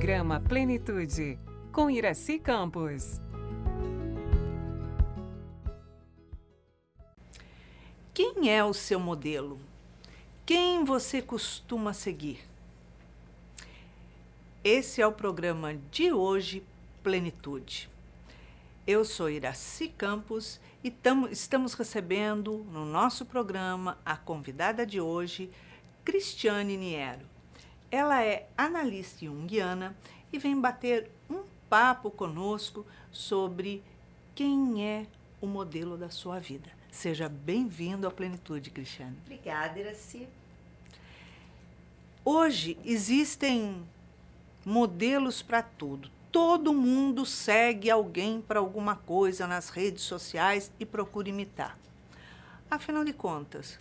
Programa Plenitude, com Iraci Campos. Quem é o seu modelo? Quem você costuma seguir? Esse é o programa de hoje, Plenitude. Eu sou Iraci Campos e estamos recebendo no nosso programa a convidada de hoje, Cristiane Niero. Ela é analista junguiana e vem bater um papo conosco sobre quem é o modelo da sua vida. Seja bem-vindo à Plenitude, Cristiane. Obrigada, Iraci. Hoje existem modelos para tudo. Todo mundo segue alguém para alguma coisa nas redes sociais e procura imitar. Afinal de contas,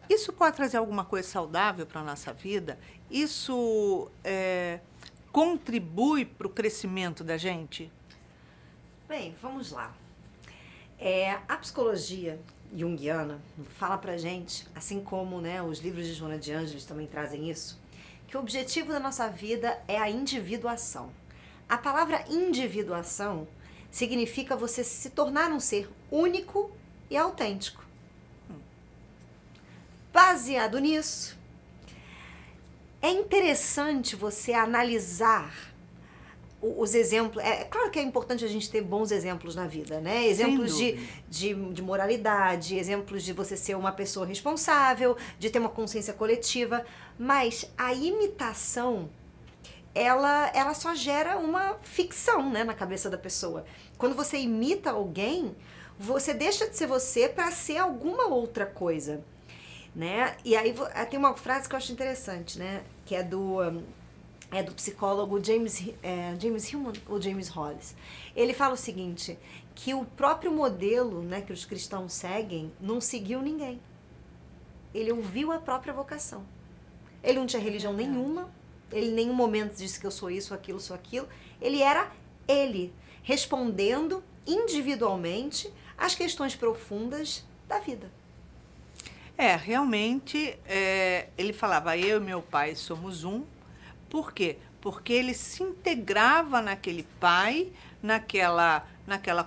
isso pode trazer alguma coisa saudável para a nossa vida? Isso contribui para o crescimento da gente? Bem, vamos lá. A psicologia junguiana fala pra gente, assim como os livros de Joana de Ângeles também trazem isso, que o objetivo da nossa vida é a individuação. A palavra individuação significa você se tornar um ser único e autêntico. Baseado nisso, é interessante você analisar os exemplos. É claro que é importante a gente ter bons exemplos na vida, né? Exemplos de moralidade, exemplos de você ser uma pessoa responsável, de ter uma consciência coletiva, mas a imitação, ela só gera uma ficção, né, na cabeça da pessoa. Quando você imita alguém, você deixa de ser você para ser alguma outra coisa, né? E aí tem uma frase que eu acho interessante, né? Que é do psicólogo James Hillman ou James Hollis. Ele fala o seguinte, que o próprio modelo, né, que os cristãos seguem não seguiu ninguém. Ele ouviu a própria vocação. Ele não tinha religião nenhuma, ele em nenhum momento disse que eu sou isso, sou aquilo. Ele era ele, respondendo individualmente às questões profundas da vida. Realmente, ele falava, eu e meu pai somos um. Por quê? Porque ele se integrava naquele pai, naquela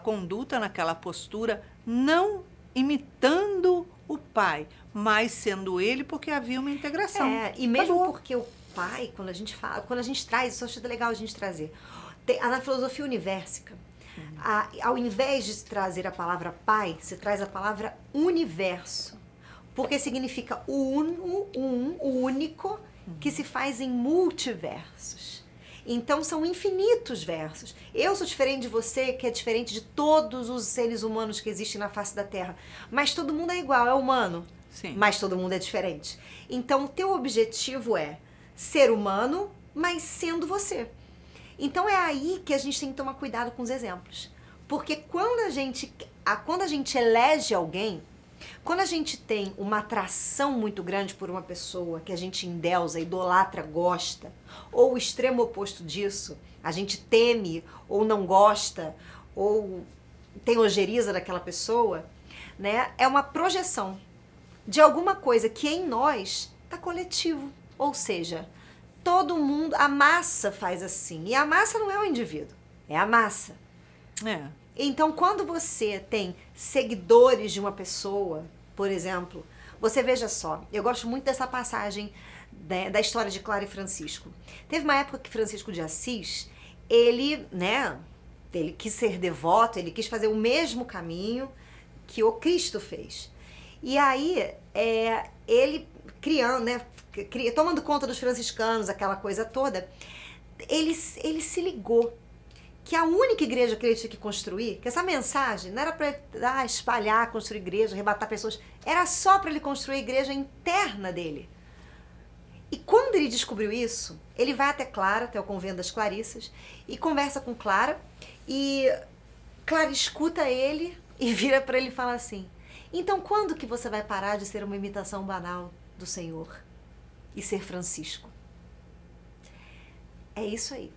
conduta, naquela postura, não imitando o pai, mas sendo ele, porque havia uma integração. E mesmo porque o pai, quando a gente traz, isso eu acho legal a gente trazer. Na filosofia universica, ao invés de trazer a palavra pai, se traz a palavra universo. Porque significa o único, que se faz em multiversos. Então são infinitos versos. Eu sou diferente de você, que é diferente de todos os seres humanos que existem na face da Terra. Mas todo mundo é igual, é humano. Sim. Mas todo mundo é diferente. Então o teu objetivo é ser humano, mas sendo você. Então é aí que a gente tem que tomar cuidado com os exemplos. Porque quando a gente elege alguém, quando a gente tem uma atração muito grande por uma pessoa que a gente endeusa, idolatra, gosta, ou o extremo oposto disso, a gente teme ou não gosta, ou tem ojeriza daquela pessoa, né? É uma projeção de alguma coisa que em nós está coletivo. Ou seja, todo mundo, a massa faz assim. E a massa não é o indivíduo, é a massa. Então, quando você tem seguidores de uma pessoa, por exemplo, você veja só, eu gosto muito dessa passagem da história de Clara e Francisco. Teve uma época que Francisco de Assis, ele quis ser devoto, ele quis fazer o mesmo caminho que o Cristo fez. E aí, ele criando, tomando conta dos franciscanos, aquela coisa toda, ele se ligou que a única igreja que ele tinha que construir, que essa mensagem não era para espalhar, construir igreja, arrebatar pessoas, era só para ele construir a igreja interna dele. E quando ele descobriu isso, ele vai até Clara, até o convento das Clarissas, e conversa com Clara, e Clara escuta ele e vira para ele e fala assim, então quando que você vai parar de ser uma imitação banal do Senhor e ser Francisco? É isso aí.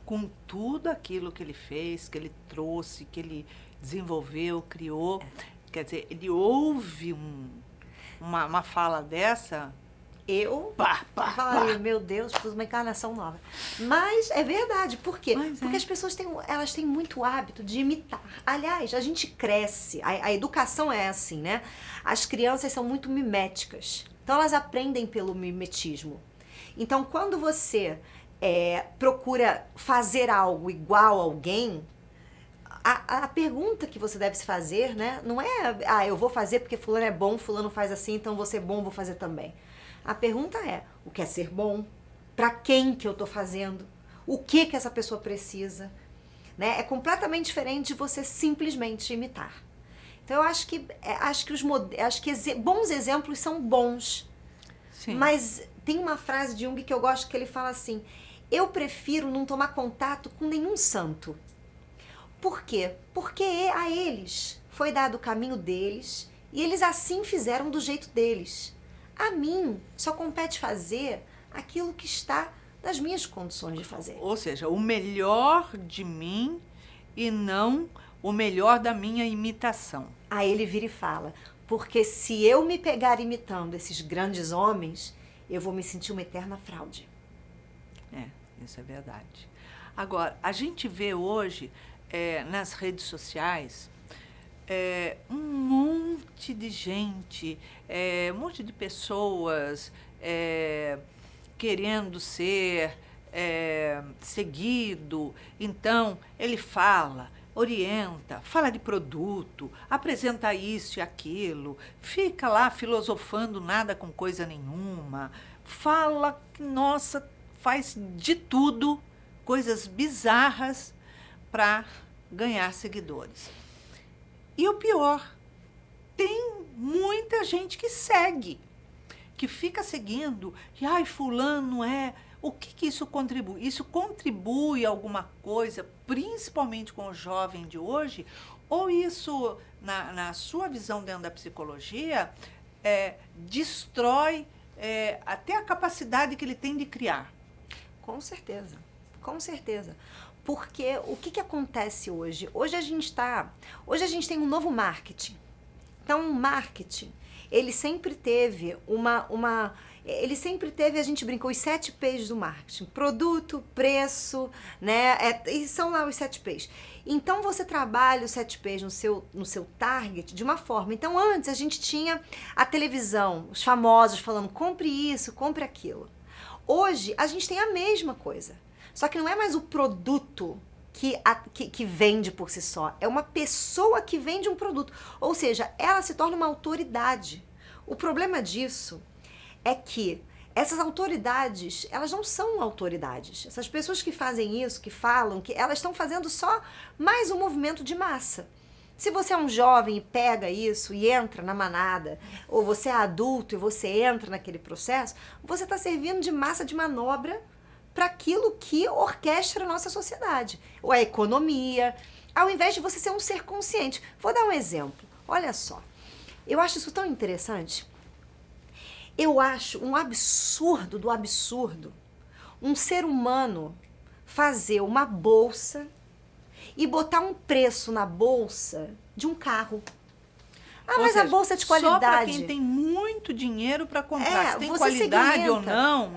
Com tudo aquilo que ele fez, que ele trouxe, que ele desenvolveu, criou, quer dizer, ele ouve uma fala dessa, Eu Pá, pá, falaria, pá. meu Deus, preciso de uma encarnação nova. Mas é verdade. Por quê? Mas Porque é. as pessoas elas têm muito hábito de imitar. Aliás, a gente cresce. A educação é assim, né? As crianças são muito miméticas. Então, elas aprendem pelo mimetismo. Então, quando você procura fazer algo igual a alguém, a pergunta que você deve se fazer, né? Não é, eu vou fazer porque fulano é bom, fulano faz assim, então vou ser bom, vou fazer também. A pergunta é, o que é ser bom? Para quem que eu tô fazendo? O que essa pessoa precisa? Né? É completamente diferente de você simplesmente imitar. Então eu acho que bons exemplos são bons. Sim. Mas tem uma frase de Jung que eu gosto que ele fala assim: eu prefiro não tomar contato com nenhum santo. Por quê? Porque a eles foi dado o caminho deles e eles assim fizeram do jeito deles. A mim só compete fazer aquilo que está nas minhas condições de fazer. Ou seja, o melhor de mim e não o melhor da minha imitação. Aí ele vira e fala, porque se eu me pegar imitando esses grandes homens, eu vou me sentir uma eterna fraude. Isso é verdade. Agora, a gente vê hoje nas redes sociais um monte de gente, um monte de pessoas querendo ser seguido. Então, ele fala, orienta, fala de produto, apresenta isso e aquilo, fica lá filosofando nada com coisa nenhuma, fala, nossa, faz de tudo, coisas bizarras para ganhar seguidores. E o pior, tem muita gente que segue, que fica seguindo, e ai, fulano o que isso contribui? Isso contribui alguma coisa, principalmente com o jovem de hoje, ou isso, na sua visão dentro da psicologia, destrói até a capacidade que ele tem de criar? Com certeza, com certeza. Porque o que acontece hoje? Hoje a gente tem um novo marketing. Então, o marketing, ele sempre teve a gente brincou, os 7 P's do marketing. Produto, preço, né? E são lá os 7 P's. Então, você trabalha os 7 P's no seu target de uma forma. Então, antes a gente tinha a televisão, os famosos falando, compre isso, compre aquilo. Hoje, a gente tem a mesma coisa. Só que não é mais o produto que vende por si só. É uma pessoa que vende um produto. Ou seja, ela se torna uma autoridade. O problema disso é que essas autoridades, elas não são autoridades. Essas pessoas que fazem isso, que falam, que elas estão fazendo só mais um movimento de massa. Se você é um jovem e pega isso e entra na manada, ou você é adulto e você entra naquele processo, você está servindo de massa de manobra para aquilo que orquestra a nossa sociedade, ou a economia, ao invés de você ser um ser consciente. Vou dar um exemplo. Olha só, eu acho isso tão interessante. Eu acho um absurdo do absurdo um ser humano fazer uma bolsa e botar um preço na bolsa de um carro. Ah, Ou mas seja, a bolsa é de qualidade. Só para quem tem muito dinheiro para comprar. Se tem você qualidade ou segmenta. não.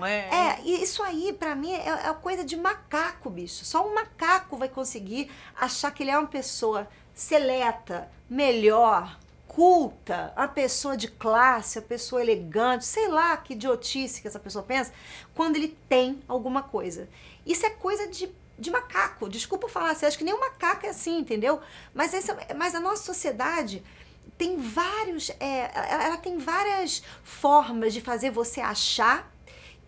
E isso aí, pra mim, é coisa de macaco, bicho. Só um macaco vai conseguir achar que ele é uma pessoa seleta, melhor, culta, uma pessoa de classe, uma pessoa elegante, sei lá que idiotice que essa pessoa pensa, quando ele tem alguma coisa. Isso é coisa de macaco. Desculpa falar assim, acho que nem um macaco é assim, entendeu? Mas a nossa sociedade tem ela tem várias formas de fazer você achar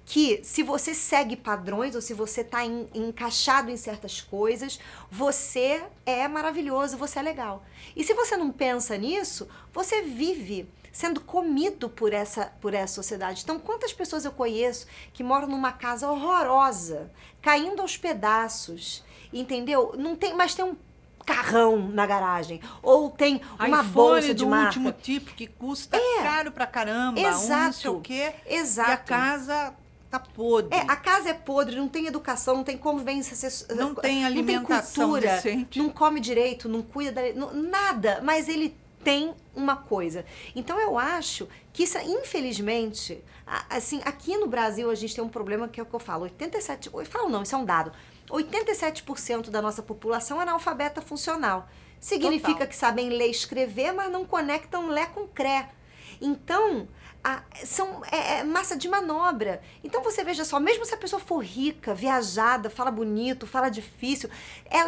que se você segue padrões ou se você está encaixado em certas coisas, você é maravilhoso, você é legal. E se você não pensa nisso, você vive sendo comido por essa sociedade. Então, quantas pessoas eu conheço que moram numa casa horrorosa, caindo aos pedaços, entendeu? Mas tem um carrão na garagem, ou tem uma bolsa de marca. iPhone do último tipo que custa caro pra caramba, Exato, não sei o quê. exato. E a casa tá podre. A casa é podre, não tem educação, não tem convivência, não tem alimentação não tem cultura, decente. não come direito, não cuida nada, mas ele tem uma coisa. Então eu acho que isso, infelizmente, assim, aqui no Brasil a gente tem um problema que é o que eu falo, 87, eu falo não, isso é um dado, 87% da nossa população é analfabeta funcional. Significa Total. que sabem ler e escrever, mas não conectam Lé com Cré. Então, é massa de manobra. Então você veja só, mesmo se a pessoa for rica, viajada, fala bonito, fala difícil,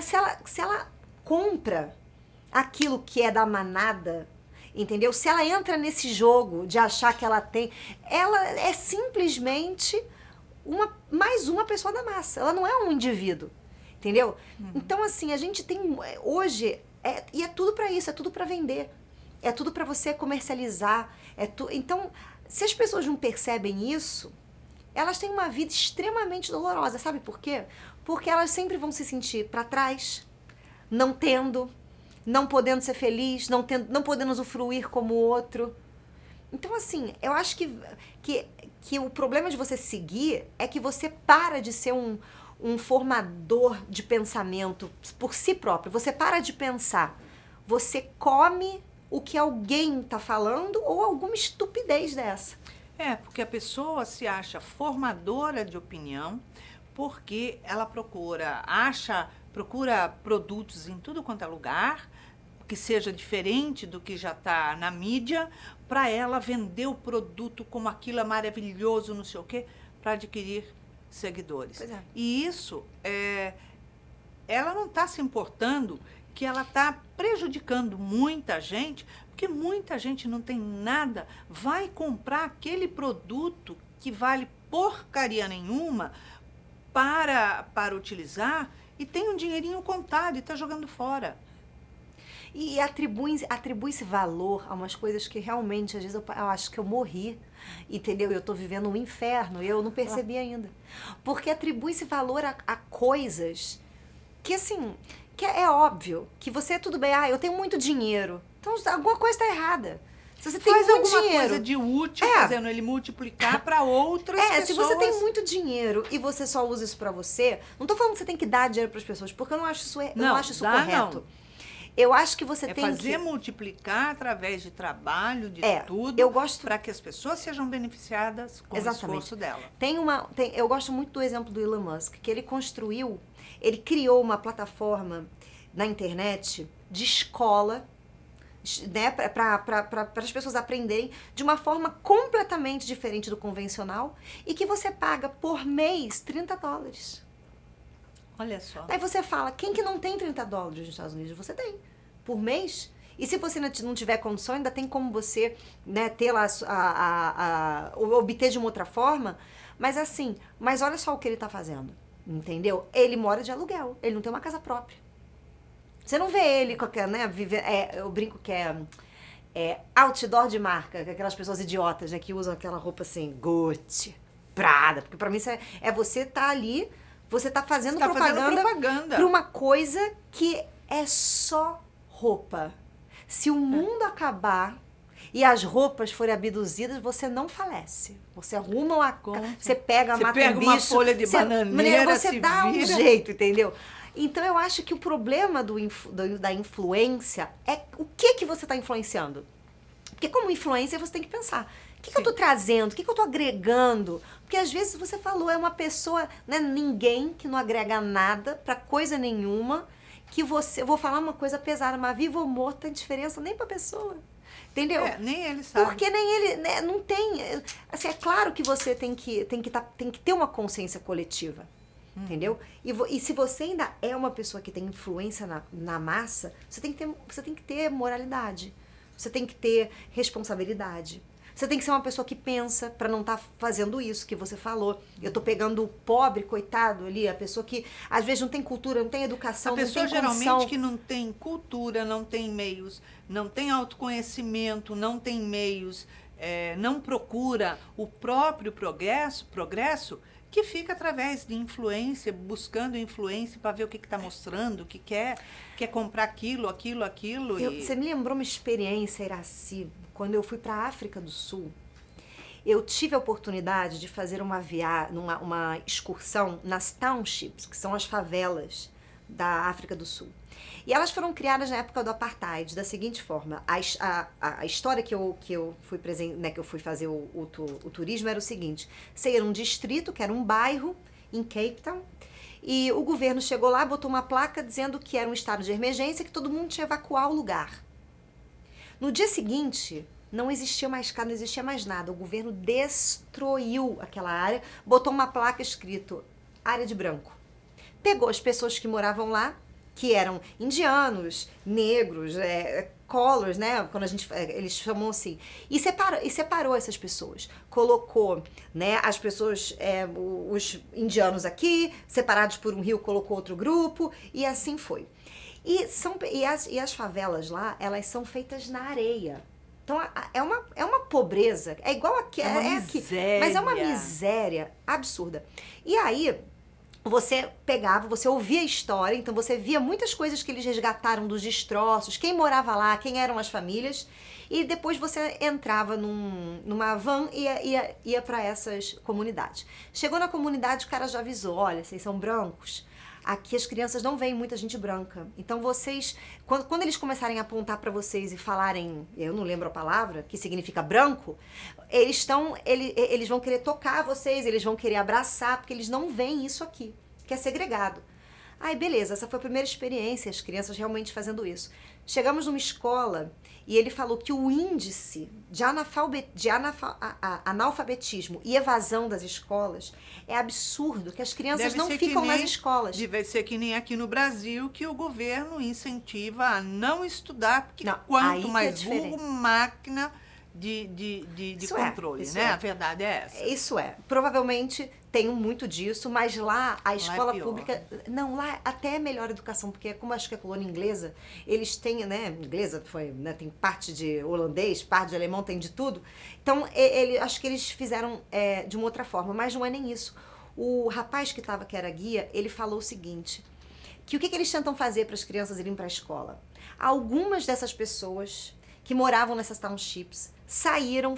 se ela compra aquilo que é da manada, entendeu? Se ela entra nesse jogo de achar que ela é simplesmente mais uma pessoa da massa. Ela não é um indivíduo, entendeu? Então, assim, a gente tem hoje, e é tudo pra isso, é tudo pra vender. É tudo pra você comercializar. Então, se as pessoas não percebem isso, elas têm uma vida extremamente dolorosa. Sabe por quê? Porque elas sempre vão se sentir pra trás, não tendo, não podendo ser feliz, não podendo usufruir como o outro. Então, assim, eu acho que o problema de você seguir é que você para de ser um formador de pensamento por si próprio. Você para de pensar. Você come o que alguém está falando ou alguma estupidez dessa. Porque a pessoa se acha formadora de opinião porque ela procura produtos em tudo quanto é lugar, que seja diferente do que já está na mídia, para ela vender o produto como aquilo é maravilhoso, não sei o quê, para adquirir seguidores. Pois é. E isso, ela não está se importando que ela está prejudicando muita gente, porque muita gente não tem nada, vai comprar aquele produto que vale porcaria nenhuma para utilizar e tem um dinheirinho contado e está jogando fora. E atribui-se valor a umas coisas que realmente, às vezes, eu acho que eu morri, entendeu? Eu tô vivendo um inferno e eu não percebi ainda. Porque atribui-se valor a coisas que, assim, que é óbvio que você, tudo bem, eu tenho muito dinheiro, então alguma coisa tá errada. Se você tem Faz muito alguma dinheiro, coisa de útil, fazendo ele multiplicar para outras pessoas. se você tem muito dinheiro e você só usa isso pra você, não tô falando que você tem que dar dinheiro pras pessoas, porque eu não acho isso, correto. Não. Eu acho que você tem que fazer multiplicar através de trabalho, de tudo, eu gosto para que as pessoas sejam beneficiadas com o esforço dela. Eu gosto muito do exemplo do Elon Musk, que ele criou uma plataforma na internet de escola, né, para as pessoas aprenderem de uma forma completamente diferente do convencional e que você paga por mês $30. Olha só. Aí você fala, quem que não tem $30 nos Estados Unidos? Você tem, por mês. E se você não tiver condição, ainda tem como você, né, ter lá obter de uma outra forma. Mas assim, olha só o que ele tá fazendo, entendeu? Ele mora de aluguel, ele não tem uma casa própria. Você não vê ele com aquela, né, eu brinco que é outdoor de marca, aquelas pessoas idiotas, né, que usam aquela roupa assim, Gucci, Prada, porque pra mim isso você tá ali, você tá fazendo propaganda pra uma coisa que é só roupa. Se o mundo acabar e as roupas forem abduzidas, você não falece. Você arruma uma conta, você pega uma folha de bananeira, você dá um jeito, entendeu? Então eu acho que o problema da influência é o que você está influenciando. Porque como influência você tem que pensar, o que eu estou trazendo, o que eu estou agregando? Porque às vezes você falou, é uma pessoa, né, ninguém que não agrega nada para coisa nenhuma, que eu vou falar uma coisa pesada, mas vivo ou morto tem diferença nem pra pessoa. Entendeu? Nem ele sabe. Porque nem ele, né, não tem. Assim, é claro que você tem que ter uma consciência coletiva. Entendeu? E se você ainda é uma pessoa que tem influência na massa, você tem que ter moralidade. Você tem que ter responsabilidade. Você tem que ser uma pessoa que pensa pra não estar fazendo isso que você falou. Eu tô pegando o pobre, coitado ali, a pessoa que às vezes não tem cultura, não tem educação, não tem condição. A pessoa geralmente que não tem cultura, não tem meios, não tem autoconhecimento, não tem meios, não procura o próprio progresso, que fica através de influência, buscando influência para ver o que está mostrando, o que quer comprar aquilo. Você me lembrou uma experiência, Iraci, quando eu fui para a África do Sul. Eu tive a oportunidade de fazer uma excursão nas townships, que são as favelas da África do Sul. E elas foram criadas na época do apartheid, da seguinte forma: a história que eu fui né, que eu fui fazer o turismo era o seguinte: você era um distrito, que era um bairro em Cape Town, e o governo chegou lá, botou uma placa dizendo que era um estado de emergência, que todo mundo tinha que evacuar o lugar. No dia seguinte, não existia mais casa, não existia mais nada. O governo destruiu aquela área, botou uma placa escrito área de branco. Pegou as pessoas que moravam lá, que eram indianos, negros, colors, né? Quando eles chamam assim, e separou essas pessoas. Colocou, né, as pessoas, os indianos aqui, separados por um rio, colocou outro grupo, e assim foi. E as favelas lá, elas são feitas na areia. Então é uma pobreza, é igual aqui, aqui, mas é uma miséria absurda. E aí você ouvia a história, então você via muitas coisas que eles resgataram dos destroços, quem morava lá, quem eram as famílias, e depois você entrava numa van e ia para essas comunidades. Chegou na comunidade, o cara já avisou: olha, vocês são brancos, aqui as crianças não veem muita gente branca. Então vocês, quando eles começarem a apontar para vocês e falarem, eu não lembro a palavra, que significa branco, eles vão querer tocar vocês, eles vão querer abraçar, porque eles não veem isso aqui, que é segregado. Aí beleza, essa foi a primeira experiência, as crianças realmente fazendo isso. Chegamos numa escola e ele falou que o índice de analfabetismo e evasão das escolas é absurdo, que as crianças não ficam nas escolas. Deve ser que nem aqui no Brasil, que o governo incentiva a não estudar, porque Não, quanto aí mais que é vulgo, máquina de controle, né? A verdade é essa. Isso é. Provavelmente tem muito disso, mas lá a escola pública... Não, lá até é melhor educação, porque como acho que é colônia inglesa, eles têm, né? Inglesa foi, né, tem parte de holandês, parte de alemão, tem de tudo. Então, acho que eles fizeram de uma outra forma, mas não é nem isso. O rapaz que era guia, ele falou o seguinte, que o que eles tentam fazer para as crianças irem para a escola? Algumas dessas pessoas que moravam nessas townships saíram,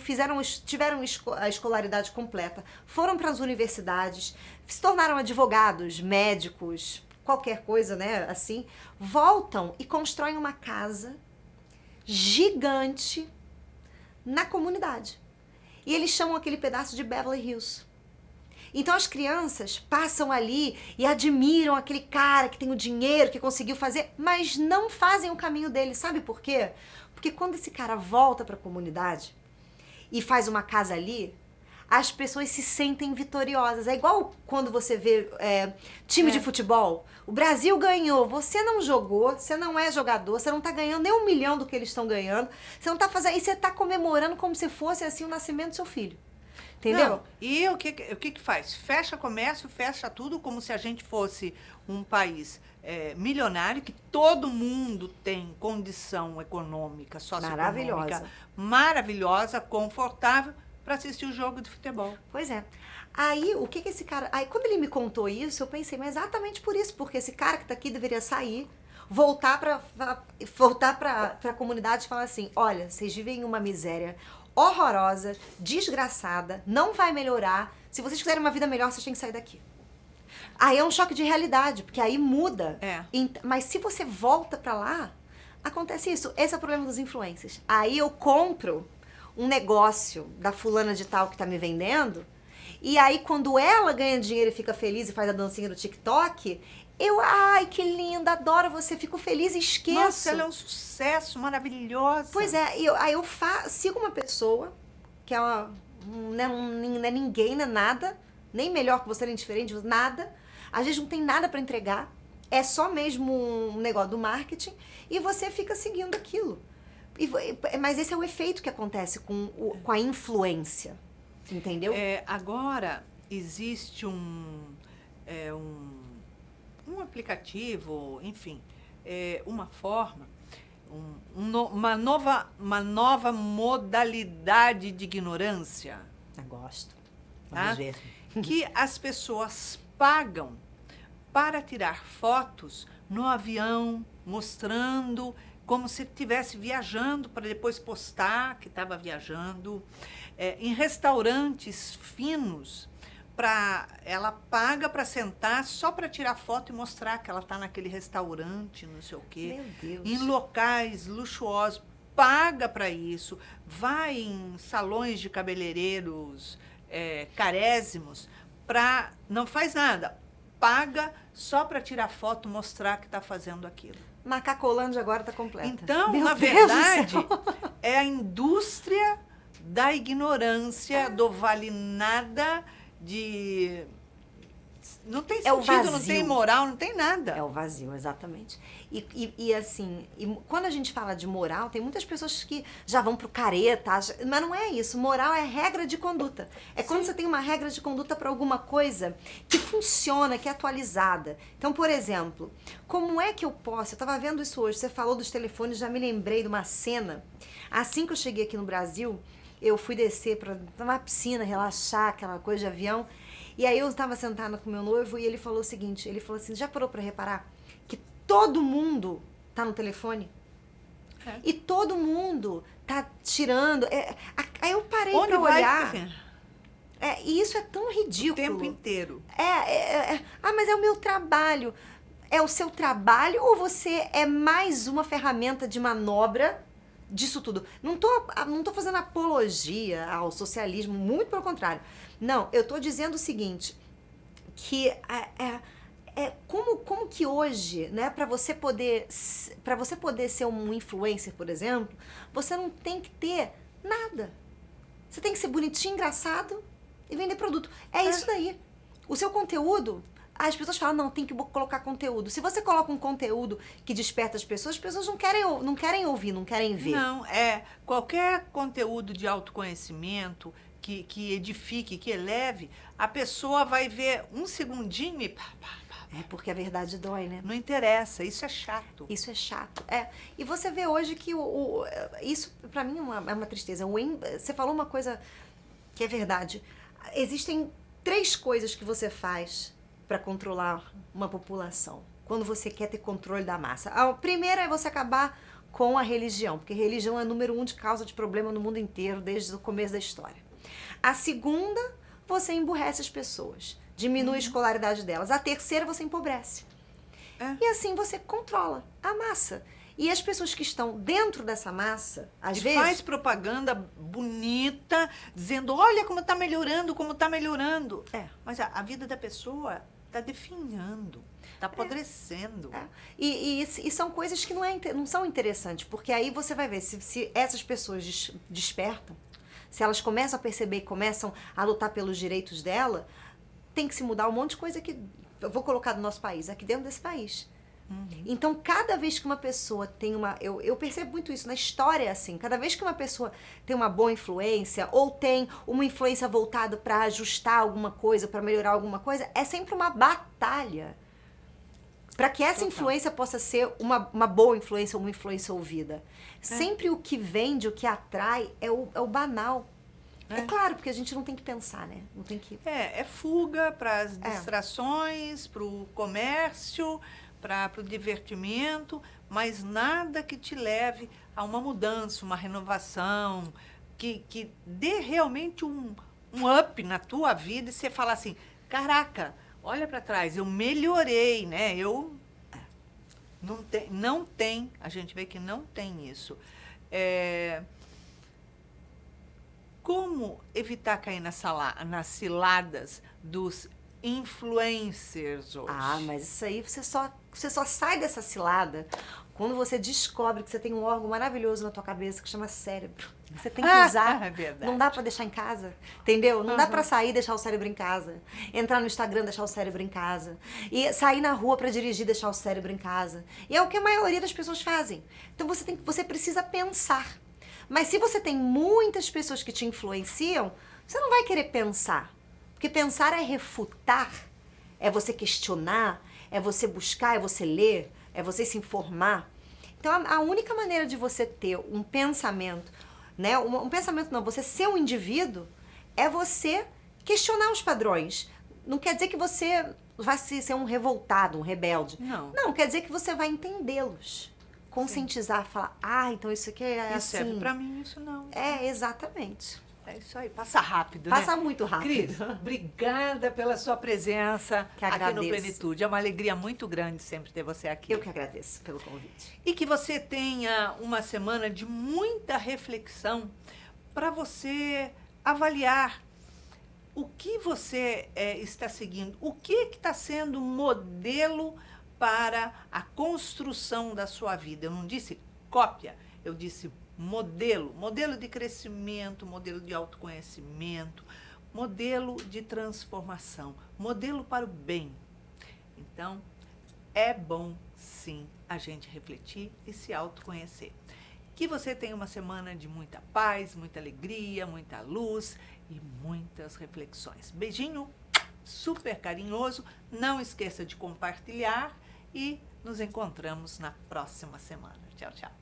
tiveram a escolaridade completa, foram para as universidades, se tornaram advogados, médicos, qualquer coisa, né, assim, voltam e constroem uma casa gigante na comunidade. E eles chamam aquele pedaço de Beverly Hills. Então as crianças passam ali e admiram aquele cara que tem o dinheiro, que conseguiu fazer, mas não fazem o caminho dele. Sabe por quê? Porque quando esse cara volta para a comunidade e faz uma casa ali, as pessoas se sentem vitoriosas. É igual quando você vê time de futebol. O Brasil ganhou, você não jogou, você não é jogador, você não tá ganhando nem 1 milhão do que eles estão ganhando, você não tá fazendo, e você tá comemorando como se fosse assim o nascimento do seu filho. Entendeu? Não, e o que faz? Fecha comércio, fecha tudo, como se a gente fosse um país milionário, que todo mundo tem condição econômica, socioeconômica maravilhosa, confortável, para assistir o jogo de futebol. Pois é. Aí, o que esse cara... Aí, quando ele me contou isso, eu pensei, mas exatamente por isso, porque esse cara que tá aqui deveria sair, voltar pra comunidade e falar assim, olha, vocês vivem uma miséria horrorosa, desgraçada, não vai melhorar. Se vocês quiserem uma vida melhor, vocês têm que sair daqui. Aí é um choque de realidade, porque aí muda. Mas se você volta pra lá, acontece isso. Esse é o problema dos influencers. Aí eu compro um negócio da fulana de tal que tá me vendendo, e aí quando ela ganha dinheiro e fica feliz e faz a dancinha do TikTok, ai, que linda, adoro você, fico feliz e esqueço. Nossa, ela é um sucesso, maravilhosa. Pois é, aí eu sigo uma pessoa que não é ninguém, não é nada, nem melhor que você, nem diferente, nada. Às vezes não tem nada para entregar, é só mesmo um negócio do marketing, e você fica seguindo aquilo. Mas esse é o efeito que acontece com a influência, entendeu? Agora, existe um aplicativo, enfim, uma forma, uma nova modalidade de ignorância. Eu gosto. Vamos ver. Que as pessoas pagam para tirar fotos no avião, mostrando como se estivesse viajando, para depois postar que estava viajando, em restaurantes finos, ela paga para sentar só para tirar foto e mostrar que ela está naquele restaurante, não sei o quê. Meu Deus. Em locais luxuosos, paga para isso, vai em salões de cabeleireiros carésimos, não faz nada, paga só para tirar foto, mostrar que está fazendo aquilo. Macacolândia agora está completa. Então, Meu na Deus verdade, do céu. é a indústria da ignorância, do vale nada, de... Não tem É o sentido, não vazio. tem moral, não tem nada. É o vazio, exatamente. E assim, quando a gente fala de moral, tem muitas pessoas que já vão pro careta, mas não é isso. Moral é regra de conduta. É quando você tem uma regra de conduta para alguma coisa que funciona, que é atualizada. Então, por exemplo, como é que eu posso... Eu estava vendo isso hoje, você falou dos telefones, já me lembrei de uma cena. Assim que eu cheguei aqui no Brasil, eu fui descer para uma piscina, relaxar, aquela coisa de avião. E aí eu estava sentada com meu noivo e ele falou o seguinte, ele falou assim, já parou para reparar que todo mundo tá no telefone? É. E todo mundo tá tirando. Aí eu parei Onde para vai? olhar. E isso é tão ridículo. O tempo inteiro. Mas é o meu trabalho. É o seu trabalho ou você é mais uma ferramenta de manobra disso tudo? Não tô fazendo apologia ao socialismo, muito pelo contrário. Não, eu tô dizendo o seguinte, que como que hoje, né, para você poder ser um influencer, por exemplo, você não tem que ter nada. Você tem que ser bonitinho, engraçado e vender produto. É isso daí. O seu conteúdo, as pessoas falam, não, tem que colocar conteúdo. Se você coloca um conteúdo que desperta as pessoas não querem ouvir, não querem ver. Não, qualquer conteúdo de autoconhecimento que edifique, que eleve, a pessoa vai ver um segundinho e porque a verdade dói, né? não interessa, isso é chato. Isso é chato. E você vê hoje que isso, pra mim, é uma tristeza. Você falou uma coisa que é verdade. Existem 3 coisas que você faz para controlar uma população, quando você quer ter controle da massa. A primeira é você acabar com a religião, porque religião é número 1 de causa de problema no mundo inteiro, desde o começo da história. A segunda, você emburrece as pessoas, diminui a escolaridade delas. A terceira, você empobrece. E assim você controla a massa. E as pessoas que estão dentro dessa massa, às vezes... faz propaganda bonita, dizendo, olha como está melhorando, como está melhorando. Mas a vida da pessoa está definhando, está apodrecendo. E são coisas que não são interessantes, porque aí você vai ver, se essas pessoas despertam, se elas começam a perceber e começam a lutar pelos direitos dela, tem que se mudar um monte de coisa que eu vou colocar no nosso país, aqui dentro desse país. Então, cada vez que uma pessoa tem eu percebo muito isso na história, assim, cada vez que uma pessoa tem uma boa influência ou tem uma influência voltada para ajustar alguma coisa, para melhorar alguma coisa, é sempre uma batalha para que essa influência possa ser uma boa influência, uma influência ouvida. Sempre o que vende, o que atrai é o banal. É claro, porque a gente não tem que pensar, né? Não tem que... É fuga para as distrações, para o comércio, para o divertimento, mas nada que te leve a uma mudança, uma renovação, que dê realmente um up na tua vida e você fala assim, caraca, olha para trás, eu melhorei, né? Não tem, a gente vê que não tem isso. Como evitar cair nas ciladas dos influencers hoje? Mas isso aí você só sai dessa cilada quando você descobre que você tem um órgão maravilhoso na tua cabeça que chama cérebro. Você tem que usar. É verdade. Não dá pra deixar em casa, entendeu? Não dá pra sair e deixar o cérebro em casa. Entrar no Instagram, deixar o cérebro em casa. E sair na rua pra dirigir, deixar o cérebro em casa. E é o que a maioria das pessoas fazem. Então você precisa pensar. Mas se você tem muitas pessoas que te influenciam, você não vai querer pensar. Porque pensar é refutar, é você questionar, é você buscar, é você ler, é você se informar. Então, a única maneira de você ter um pensamento, né? Um pensamento não, você ser um indivíduo, é você questionar os padrões. Não quer dizer que você vai ser um revoltado, um rebelde. Não, quer dizer que você vai entendê-los. Conscientizar, falar, então isso aqui é isso assim. serve pra mim, isso não. Exatamente. É isso aí, passa rápido, Passa né? muito rápido. Cris, obrigada pela sua presença Que aqui no agradeço. Plenitude. É uma alegria muito grande sempre ter você aqui. Eu que agradeço pelo convite. E que você tenha uma semana de muita reflexão para você avaliar o que você está seguindo, o que está sendo modelo para a construção da sua vida. Eu não disse cópia, eu disse modelo, modelo de crescimento, modelo de autoconhecimento, modelo de transformação, modelo para o bem. Então, é bom sim a gente refletir e se autoconhecer. Que você tenha uma semana de muita paz, muita alegria, muita luz e muitas reflexões. Beijinho super carinhoso, não esqueça de compartilhar e nos encontramos na próxima semana. Tchau, tchau.